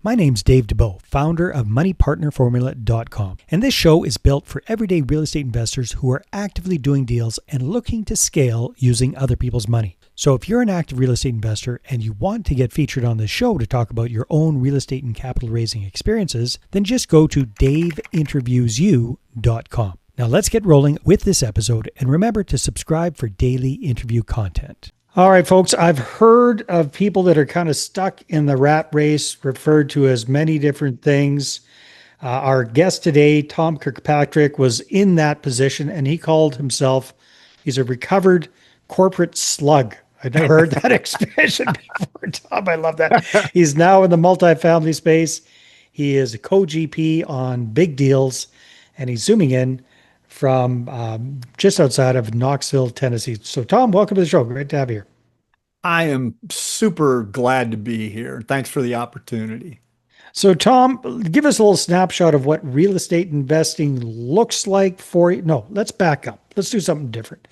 My name's Dave DeBow, founder of MoneyPartnerFormula.com, and this show is built for everyday real estate investors who are actively doing deals and looking to scale using other people's money. So if you're an active real estate investor and you want to get featured on this show to talk about your own real estate and capital raising experiences, then just go to daveinterviewsyou.com. Now let's get rolling with this episode, and remember to subscribe for daily interview content. All right, folks, I've heard of people that are kind of stuck in the rat race, referred to as many different things. Our guest today, Tom Kirkpatrick, was in that position, and he called himself, he's a recovered corporate slug. I've never heard that expression before, Tom. I love that. He's now in the multifamily space. He is a co-GP on big deals, and he's zooming in from just outside of Knoxville, Tennessee. So, Tom, welcome to the show. Great to have you here. I am super glad to be here. Thanks for the opportunity. So, Tom, give us a little snapshot of what real estate investing looks like for you. No, let's back up. Let's do something different.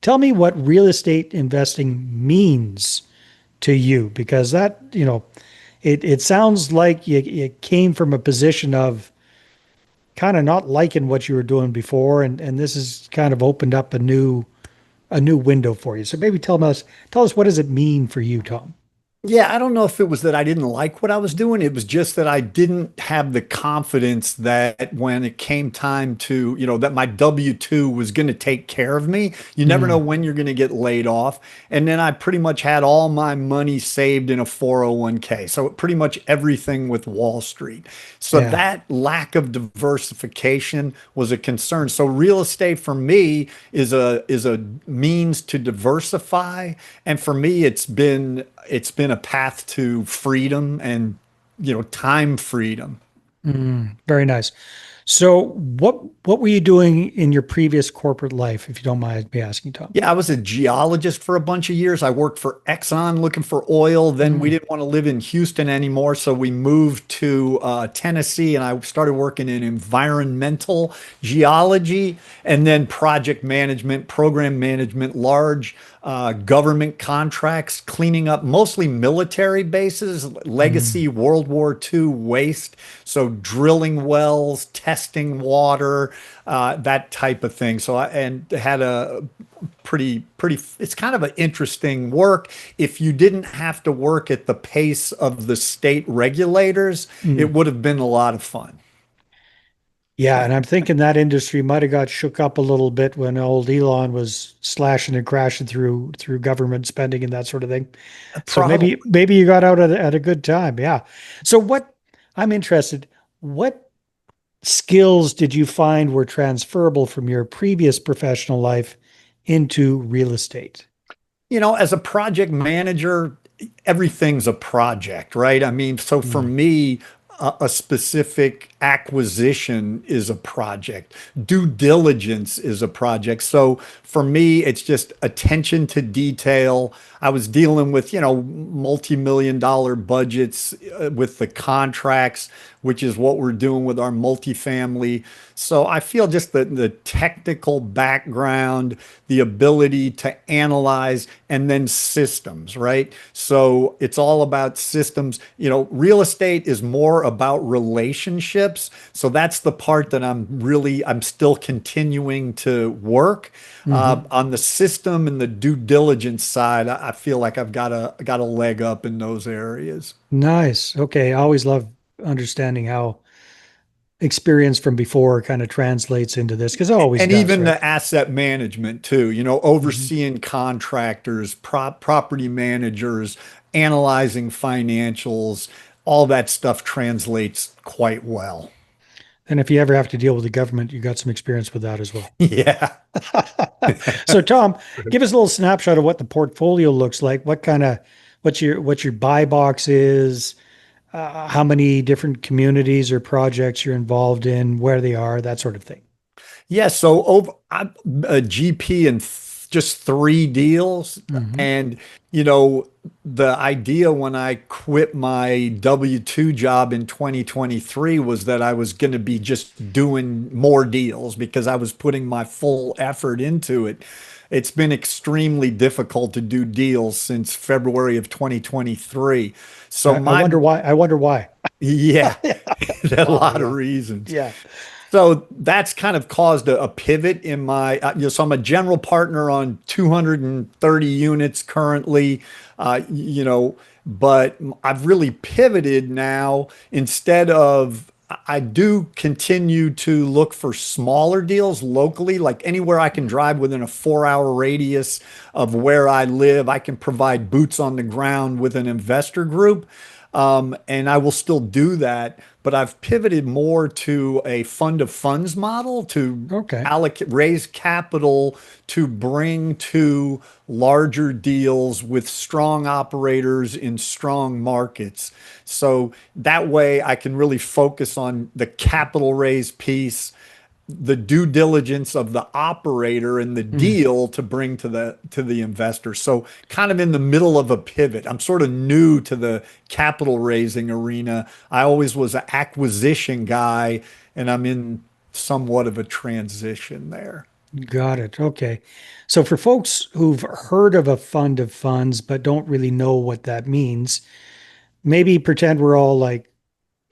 Tell me what real estate investing means to you, because that, it sounds like you came from a position of kind of not liking what you were doing before, and this has kind of opened up a new window for you. So maybe tell us what does it mean for you, Tom? Yeah, I don't know if it was that I didn't like what I was doing. It was just that I didn't have the confidence that when it came time to, that my W-2 was going to take care of me. You never know when you're going to get laid off. And then I pretty much had all my money saved in a 401k. So pretty much everything with Wall Street. So that lack of diversification was a concern. So real estate for me is a means to diversify. And for me, it's been a path to freedom and, time freedom. Very nice. So what were you doing in your previous corporate life, if you don't mind me asking, Tom? Yeah, I was a geologist for a bunch of years. I worked for Exxon looking for oil. Then we didn't want to live in Houston anymore. So we moved to Tennessee, and I started working in environmental geology and then project management, program management, large government contracts, cleaning up mostly military bases, legacy World War II waste. So drilling wells, testing water, that type of thing. So and had a pretty, it's kind of an interesting work. If you didn't have to work at the pace of the state regulators, it would have been a lot of fun. Yeah, and I'm thinking that industry might have got shook up a little bit when old Elon was slashing and crashing through government spending and that sort of thing. So maybe you got out at a good time. Yeah. So I'm interested, what skills did you find were transferable from your previous professional life into real estate? As a project manager, everything's a project, right? I mean, so for me, a specific acquisition is a project. Due diligence is a project. So for me, it's just attention to detail. I was dealing with, multi-million-dollar budgets with the contracts, which is what we're doing with our multifamily. So I feel just the technical background, the ability to analyze, and then systems, right? So it's all about systems. Real estate is more about relationships. So that's the part that I'm still continuing to work on the system and the due diligence side. I feel like I've got a leg up in those areas. Nice. Okay. I always love understanding how experience from before kind of translates into this, because it always And does, even right? the asset management too, overseeing contractors, property managers, analyzing financials, all that stuff translates quite well. And if you ever have to deal with the government, you got some experience with that as well. Yeah. So, Tom, give us a little snapshot of what the portfolio looks like. What's your buy box is, how many different communities or projects you're involved in, where they are, that sort of thing. Yeah, so I'm a GP in just 3 deals. And, the idea when I quit my W-2 job in 2023 was that I was going to be just doing more deals because I was putting my full effort into it. It's been extremely difficult to do deals since February of 2023. So I wonder why. I wonder why. Yeah, a Wow, lot of yeah. reasons. Yeah. So that's kind of caused a pivot in my, so I'm a general partner on 230 units currently, but I've really pivoted now. Instead of, I do continue to look for smaller deals locally, like anywhere I can drive within a 4 hour radius of where I live. I can provide boots on the ground with an investor group. And I will still do that, but I've pivoted more to a fund of funds model to Okay. allocate, raise capital to bring to larger deals with strong operators in strong markets. So that way I can really focus on the capital raise piece, the due diligence of the operator and the Mm. deal to bring to the investor. So kind of in the middle of a pivot. I'm sort of new to the capital raising arena. I always was an acquisition guy, and I'm in somewhat of a transition there. Got it. Okay. So for folks who've heard of a fund of funds but don't really know what that means, maybe pretend we're all like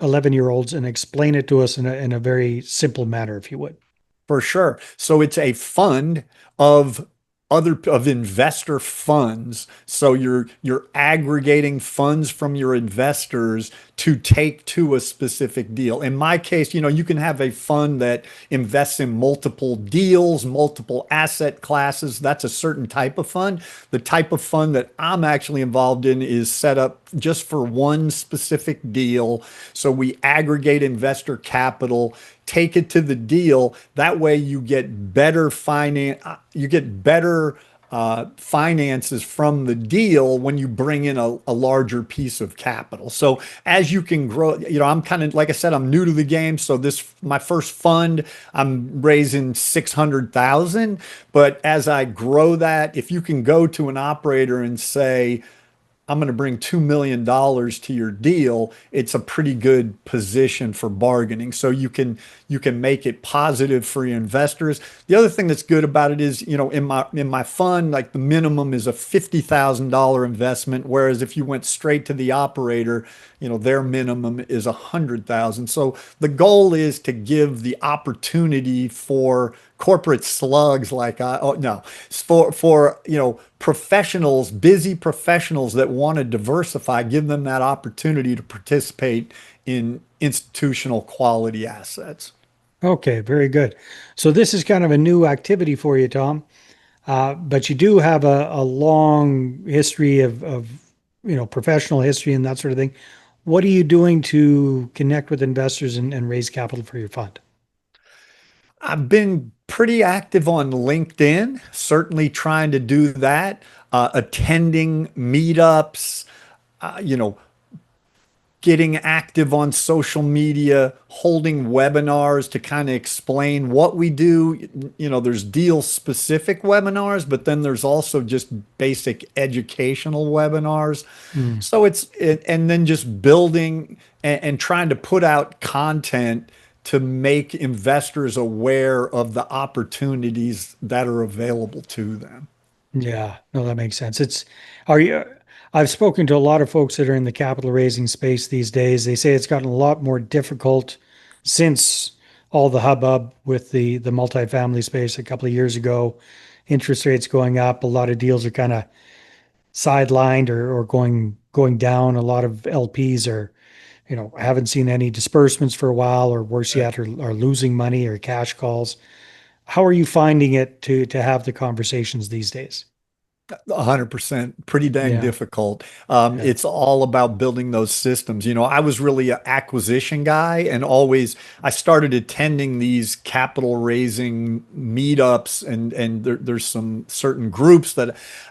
11-year-olds and explain it to us in a very simple manner, if you would. For sure. So it's a fund of of investor funds. So you're aggregating funds from your investors to take to a specific deal. In my case, you can have a fund that invests in multiple deals, multiple asset classes. That's a certain type of fund. The type of fund that I'm actually involved in is set up just for one specific deal. So we aggregate investor capital, take it to the deal. That way you get better finances from the deal when you bring in a larger piece of capital. So as you can grow, I'm kind of, like I said, I'm new to the game. So my first fund, I'm raising 600,000. But as I grow that, if you can go to an operator and say, I'm going to bring $2 million to your deal, it's a pretty good position for bargaining. So you can make it positive for your investors. The other thing that's good about it is, in my fund, like the minimum is a $50,000 investment, whereas if you went straight to the operator, their minimum is 100,000. So the goal is to give the opportunity for corporate slugs like oh no, for professionals, busy professionals that want to diversify, give them that opportunity to participate in institutional quality assets. Okay, very good. So this is kind of a new activity for you, Tom. But you do have a long history of professional history and that sort of thing. What are you doing to connect with investors and raise capital for your fund? I've been pretty active on LinkedIn, certainly trying to do that, attending meetups, uh, you know, getting active on social media, holding webinars to kind of explain what we do. There's deal specific webinars, but then there's also just basic educational webinars. Mm, So and then just building and trying to put out content to make investors aware of the opportunities that are available to them. yeah, no, that makes sense. Are you, I've spoken to a lot of folks that are in the capital raising space these days. They say it's gotten a lot more difficult since all the hubbub with the multifamily space a couple of years ago. Interest rates going up, a lot of deals are kind of sidelined or going down. A lot of LPs are, haven't seen any disbursements for a while, or worse yet, are losing money or cash calls. How are you finding it to have the conversations these days? 100%, pretty dang Yeah, difficult. yeah. It's all about building those systems. I was really an acquisition guy, and always I started attending these capital raising meetups, and there's some certain groups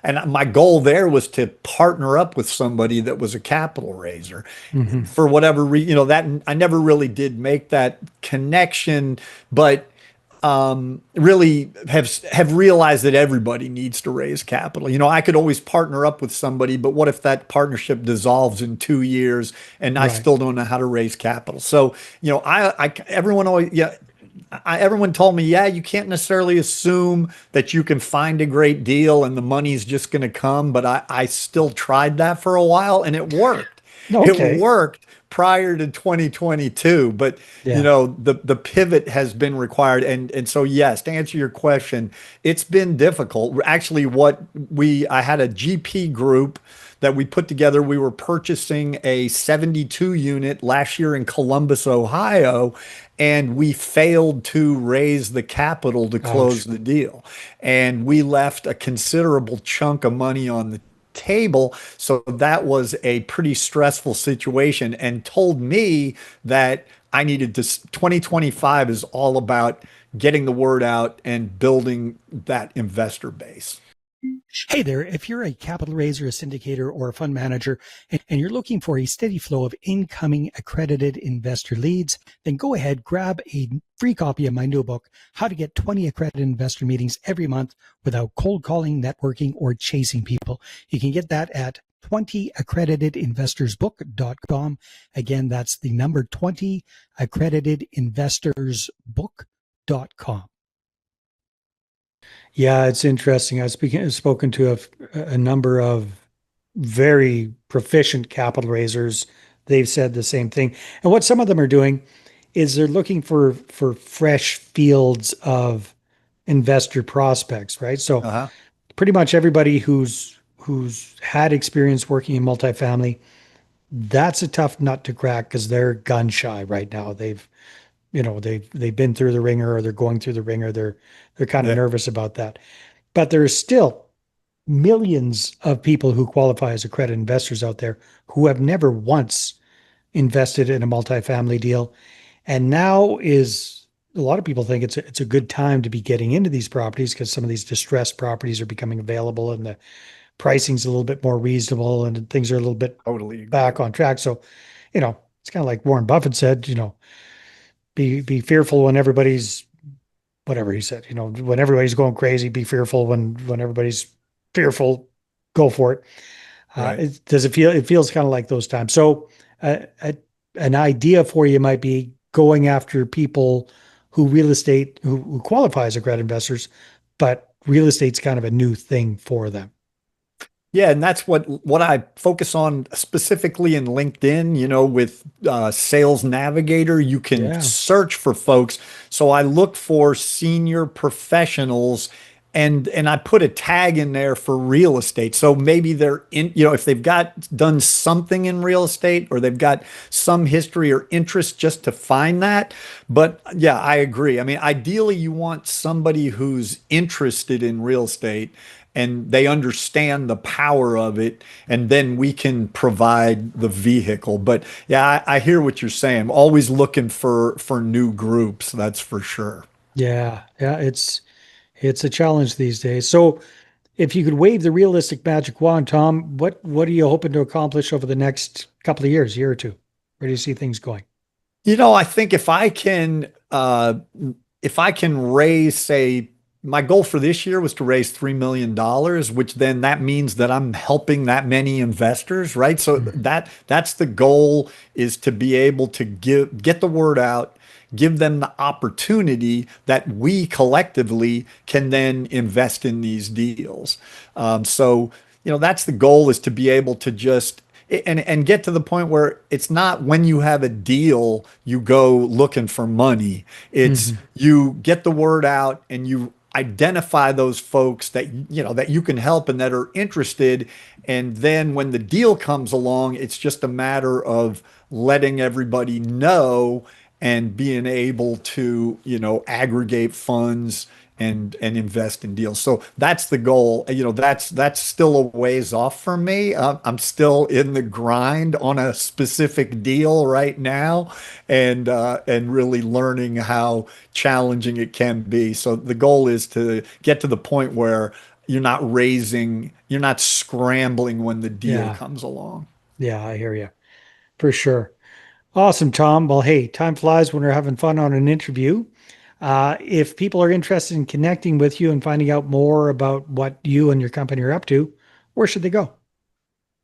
and my goal there was to partner up with somebody that was a capital raiser. Hmm. For whatever reason, that I never really did make that connection, but really have realized that everybody needs to raise capital. I could always partner up with somebody, but what if that partnership dissolves in 2 years and I Right. still don't know how to raise capital? So, everyone always, yeah, everyone told me, yeah, you can't necessarily assume that you can find a great deal and the money's just going to come. But I still tried that for a while and it worked. It Okay. worked, prior to 2022. But Yeah. the pivot has been required. And so yes, to answer your question, it's been difficult. Actually, I had a GP group that we put together. We were purchasing a 72 unit last year in Columbus, Ohio, and we failed to raise the capital to close Ouch. the deal. And we left a considerable chunk of money on the table. So that was a pretty stressful situation and told me that I needed to, 2025 is all about getting the word out and building that investor base. Hey there, if you're a capital raiser, a syndicator, or a fund manager, and you're looking for a steady flow of incoming accredited investor leads, then go ahead, grab a free copy of my new book, How to Get 20 Accredited Investor Meetings Every Month Without Cold Calling, Networking, or Chasing People. You can get that at 20accreditedinvestorsbook.com. Again, that's the number 20accreditedinvestorsbook.com. Yeah, it's interesting. I've spoken to a number of very proficient capital raisers. They've said the same thing. And what some of them are doing is they're looking for fresh fields of investor prospects, right? So Uh-huh. pretty much everybody who's had experience working in multifamily, that's a tough nut to crack because they're gun shy right now. They've been through the ringer or they're going through the ringer. They're kind of Yeah, nervous about that. But there's still millions of people who qualify as accredited investors out there who have never once invested in a multifamily deal. And now is a lot of people think it's a good time to be getting into these properties because some of these distressed properties are becoming available and the pricing's a little bit more reasonable and things are a little bit totally agree. back on track. So, it's kind of like Warren Buffett said, be fearful when everybody's whatever he said, when everybody's going crazy, be fearful when everybody's fearful, go for it. Right. It feels kind of like those times. So, an idea for you might be going after people who qualify as accredited investors, but real estate's kind of a new thing for them. Yeah, and that's what I focus on specifically in LinkedIn, with Sales Navigator, you can Yeah. search for folks. So I look for senior professionals and I put a tag in there for real estate. So maybe they're in, if they've got done something in real estate or they've got some history or interest just to find that. But yeah, I agree. I mean, ideally you want somebody who's interested in real estate and they understand the power of it, and then we can provide the vehicle. But yeah, I hear what you're saying. Always looking for new groups, that's for sure. Yeah. Yeah. It's a challenge these days. So if you could wave the realistic magic wand, Tom, what are you hoping to accomplish over the next couple of years, year or two? Where do you see things going? I think if I can raise, say, my goal for this year was to raise $3 million, which then that means that I'm helping that many investors, right? So Mhm. that's the goal, is to be able to get the word out, give them the opportunity that we collectively can then invest in these deals. So that's the goal, is to be able to just and get to the point where it's not when you have a deal you go looking for money. It's Mhm. you get the word out and you identify those folks that you can help and that are interested, and then when the deal comes along, it's just a matter of letting everybody know and being able to aggregate funds and invest in deals. So that's the goal. That's still a ways off for me. I'm still in the grind on a specific deal right now, and really learning how challenging it can be. So the goal is to get to the point where you're not scrambling when the deal Yeah. comes along. Yeah, I hear you for sure. Awesome, Tom. Well, hey, time flies when we're having fun on an interview. If people are interested in connecting with you and finding out more about what you and your company are up to, where should they go?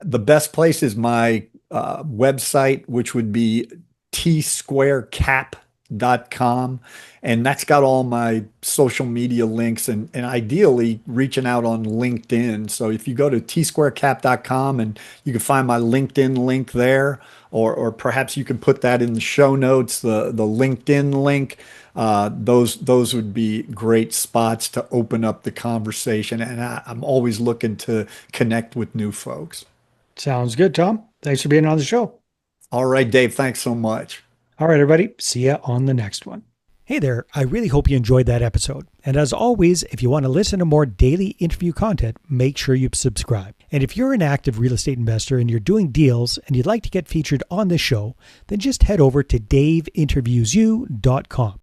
The best place is my website, which would be tsquarecap.com. tsquarecap.com. And that's got all my social media links and ideally reaching out on LinkedIn. So if you go to tsquarecap.com and you can find my LinkedIn link there, or perhaps you can put that in the show notes, the LinkedIn link. Those would be great spots to open up the conversation. And I'm always looking to connect with new folks. Sounds good, Tom. Thanks for being on the show. All right, Dave, thanks so much. All right, everybody. See ya on the next one. Hey there. I really hope you enjoyed that episode. And as always, if you want to listen to more daily interview content, make sure you subscribe. And if you're an active real estate investor and you're doing deals and you'd like to get featured on this show, then just head over to daveinterviewsyou.com.